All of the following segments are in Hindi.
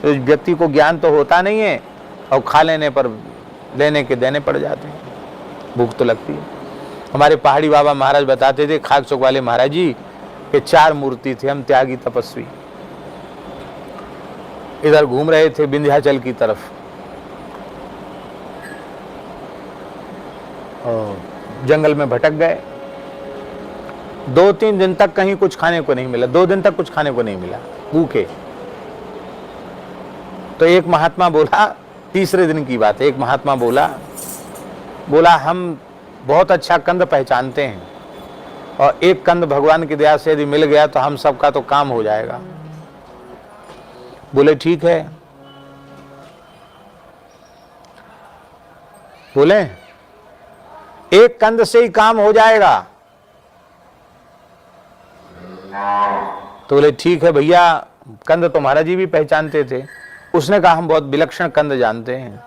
तो व्यक्ति को ज्ञान तो होता नहीं है और खा लेने पर देने के देने पड़ जाते हैं, भूख तो लगती है। हमारे पहाड़ी बाबा महाराज बताते थे, खाक चौक वाले महाराज जी के 4 मूर्ति थे, हम त्यागी तपस्वी इधर घूम रहे थे विंध्याचल की तरफ, और जंगल में भटक गए। 2-3 दिन तक कहीं कुछ खाने को नहीं मिला, 2 दिन तक कुछ खाने को नहीं मिला, भूखे। तो एक महात्मा बोला, तीसरे दिन की बात है, एक महात्मा बोला हम बहुत अच्छा कंद पहचानते हैं और एक कंद भगवान की दया से यदि मिल गया तो हम सबका तो काम हो जाएगा। बोले ठीक है। बोले एक कंद से ही काम हो जाएगा। तो बोले ठीक है भैया, कंद तो महाराज जी भी पहचानते थे। उसने कहा हम बहुत विलक्षण कंद जानते हैं।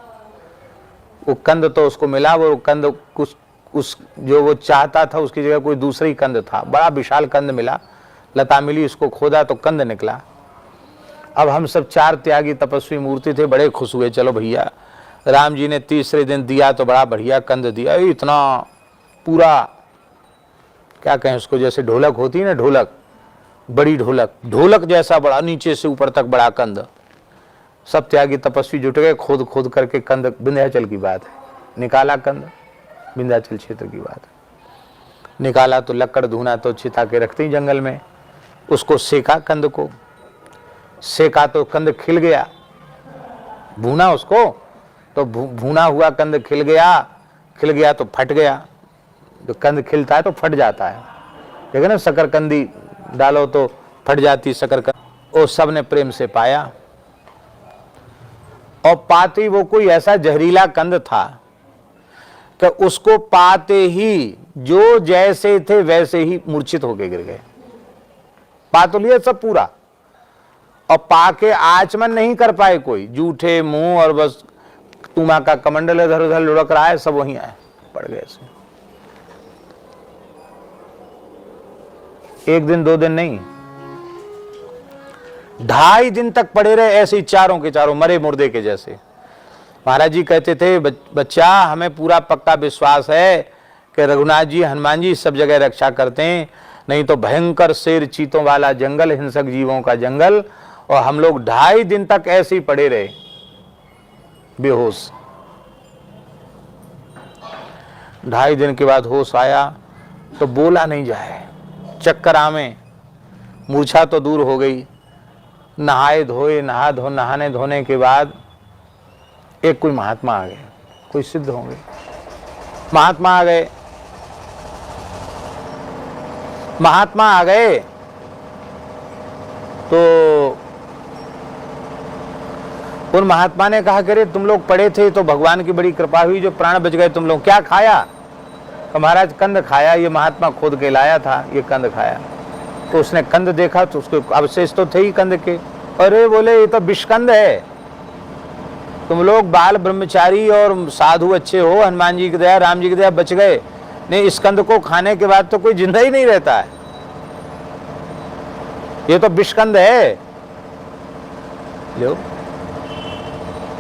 वो कंद तो उसको मिला, वो कंद उस जो वो चाहता था उसकी जगह कोई दूसरी कंद था, बड़ा विशाल कंद मिला, लता मिली, उसको खोदा तो कंद निकला। अब हम सब 4 त्यागी तपस्वी मूर्ति थे, बड़े खुश हुए, चलो भैया राम जी ने तीसरे दिन दिया तो बड़ा बढ़िया कंद दिया, इतना पूरा क्या कहें उसको, जैसे ढोलक होती है ना, ढोलक, बड़ी ढोलक जैसा बड़ा, नीचे से ऊपर तक बड़ा कंद। सब त्यागी तपस्वी जुट गए, खोद खोद करके कंद, विंध्याचल की बात है, निकाला कंद, विंध्याचल क्षेत्र की बात है। निकाला तो लकड़ धुना तो छिता के रखते ही जंगल में, उसको सेका, कंद को सेका तो कंद खिल गया, भूना उसको तो भूना हुआ कंद खिल गया तो फट गया। जो कंद खिलता है तो फट जाता है, देखो ना, शकरकंदी डालो तो फट जाती शकरकंदी। वो सब ने प्रेम से पाया और पाते वो कोई ऐसा जहरीला कंद था कि उसको पाते ही जो जैसे थे वैसे ही मूर्छित होके गिर गए। पा तो लिया सब पूरा और पाके आचमन नहीं कर पाए कोई, जूठे मुंह और बस तुमा का कमंडल इधर उधर लुढ़क रहा है, सब वहीं आए, पड़ गए ऐसे। 1 दिन 2 दिन नहीं, 2.5 दिन तक पड़े रहे ऐसे ही, चारों के चारों मरे मुर्दे के जैसे। महाराज जी कहते थे, बच्चा हमें पूरा पक्का विश्वास है कि रघुनाथ जी, हनुमान जी सब जगह रक्षा करते हैं, नहीं तो भयंकर शेर चीतों वाला जंगल, हिंसक जीवों का जंगल, और हम लोग 2.5 दिन तक ऐसे ही पड़े रहे बेहोश। 2.5 दिन के बाद होश आया तो बोला नहीं जाए, चक्कर आवे, मूर्छा तो दूर हो गई। नहाए धोए, नहाने धोने के बाद एक कोई महात्मा आ गए, कोई सिद्ध होंगे, महात्मा आ गए। महात्मा आ गए तो उन महात्मा ने कहा, करे तुम लोग पड़े थे तो भगवान की बड़ी कृपा हुई जो प्राण बच गए, तुम लोग क्या खाया? तो महाराज कंद खाया, ये महात्मा खोद के लाया था, ये कंद खाया। तो उसने कंद देखा तो उसके अवशेष तो थे ही कंद के। अरे बोले ये तो विषकंद है, तुम लोग बाल ब्रह्मचारी और साधु अच्छे हो, हनुमान जी की दया, राम जी की दया बच गए, नहीं इस कंद को खाने के बाद तो कोई जिंदा ही नहीं रहता है, ये तो विषकंद है। लो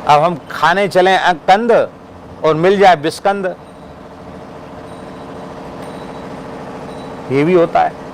अब हम खाने चले कंद और मिल जाए विषकंद, ये भी होता है।